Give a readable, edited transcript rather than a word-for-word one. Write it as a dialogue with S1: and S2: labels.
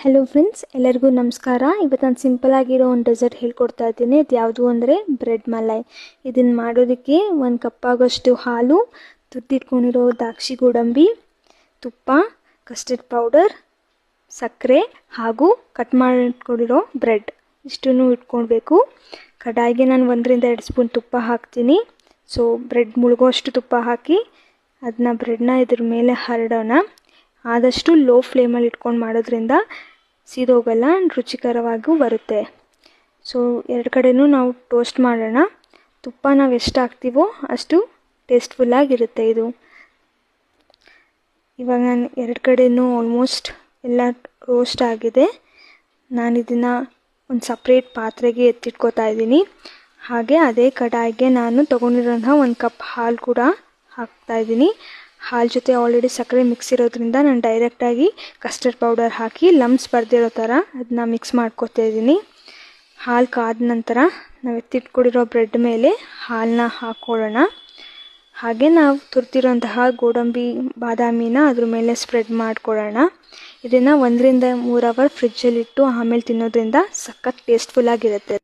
S1: Hello friends, ಎಲ್ಲರಿಗೂ ನಮಸ್ಕಾರ. ಇವತ್ತು ನಾನು ಸಿಂಪಲ್ ಆಗಿರೋ ಒಂದು ಡೆಸರ್ಟ್ ಹೇಳ್ಕೊಡ್ತಾ ಇದ್ದೀನಿ. ಇದು ಯಾವುದು ಅಂದರೆ ಬ್ರೆಡ್ ಮಲೈ. ಇದನ್ನು ಮಾಡೋದಕ್ಕೆ 1 ಕಪ್ ಆಗೋಷ್ಟು ಹಾಲು, ತುರಿದಿಟ್ಕೊಂಡಿರೋ ದ್ರಾಕ್ಷಿ ಗೋಡಂಬಿ, ತುಪ್ಪ, ಕಸ್ಟರ್ಡ್ ಪೌಡರ್, ಸಕ್ಕರೆ ಹಾಗೂ ಕಟ್ ಮಾಡಿಟ್ಕೊಂಡಿರೋ ಬ್ರೆಡ್ ಇಷ್ಟನ್ನು ಇಟ್ಕೊಳ್ಬೇಕು. ಕಡಾಯಿಗೆ ನಾನು 1 ರಿಂದ 2 ಸ್ಪೂನ್ ತುಪ್ಪ ಹಾಕ್ತೀನಿ. ಸೊ ಬ್ರೆಡ್ ಮುಳುಗೋಷ್ಟು ತುಪ್ಪ ಹಾಕಿ ಅದನ್ನ ಬ್ರೆಡ್ನ ಇದ್ರ ಮೇಲೆ ಹರಡೋಣ. ಆದಷ್ಟು ಲೋ ಫ್ಲೇಮಲ್ಲಿ ಇಟ್ಕೊಂಡು ಮಾಡೋದ್ರಿಂದ ಸೀದೋಗಲ್ಲ, ರುಚಿಕರವಾಗೂ ಬರುತ್ತೆ. ಸೊ 2 ಕಡೆನೂ ನಾವು ಟೋಸ್ಟ್ ಮಾಡೋಣ. ತುಪ್ಪ ನಾವು ಎಷ್ಟು ಹಾಕ್ತೀವೋ ಅಷ್ಟು ಟೇಸ್ಟ್ಫುಲ್ಲಾಗಿರುತ್ತೆ ಇದು. ಇವಾಗ ನಾನು 2 ಕಡೆನೂ ಆಲ್ಮೋಸ್ಟ್ ಎಲ್ಲ ರೋಸ್ಟ್ ಆಗಿದೆ. ನಾನು ಇದನ್ನು ಒಂದು ಸಪ್ರೇಟ್ ಪಾತ್ರೆಗೆ ಎತ್ತಿಟ್ಕೋತಾ ಇದ್ದೀನಿ. ಹಾಗೆ ಅದೇ ಕಡಾಯಿಗೆ ನಾನು ತೊಗೊಂಡಿರೋಂಥ 1 ಕಪ್ ಹಾಲು ಕೂಡ ಹಾಕ್ತಾಯಿದ್ದೀನಿ. ಹಾಲು ಜೊತೆ ಆಲ್ರೆಡಿ ಸಕ್ಕರೆ ಮಿಕ್ಸ್ ಇರೋದ್ರಿಂದ ನಾನು ಡೈರೆಕ್ಟಾಗಿ ಕಸ್ಟರ್ಡ್ ಪೌಡರ್ ಹಾಕಿ ಲಮ್ಸ್ ಬರ್ದಿರೋ ಥರ ಅದನ್ನ ಮಿಕ್ಸ್ ಮಾಡ್ಕೊತಾ ಇದ್ದೀನಿ. ಹಾಲು ಕಾದ ನಂತರ ನಾವು ಎತ್ತಿಟ್ಕೊಂಡಿರೋ ಬ್ರೆಡ್ ಮೇಲೆ ಹಾಲನ್ನ ಹಾಕ್ಕೊಳ್ಳೋಣ. ಹಾಗೆ ನಾವು ತುರಿದಿರೋಂತಹ ಗೋಡಂಬಿ ಬಾದಾಮಿನ ಅದ್ರ ಮೇಲೆ ಸ್ಪ್ರೆಡ್ ಮಾಡ್ಕೊಳ್ಳೋಣ. ಇದನ್ನು 1 ರಿಂದ 3 ಅವರ್ ಫ್ರಿಜ್ಜಲ್ಲಿಟ್ಟು ಆಮೇಲೆ ತಿನ್ನೋದ್ರಿಂದ ಸಖತ್ ಟೇಸ್ಟ್ಫುಲ್ಲಾಗಿರುತ್ತೆ.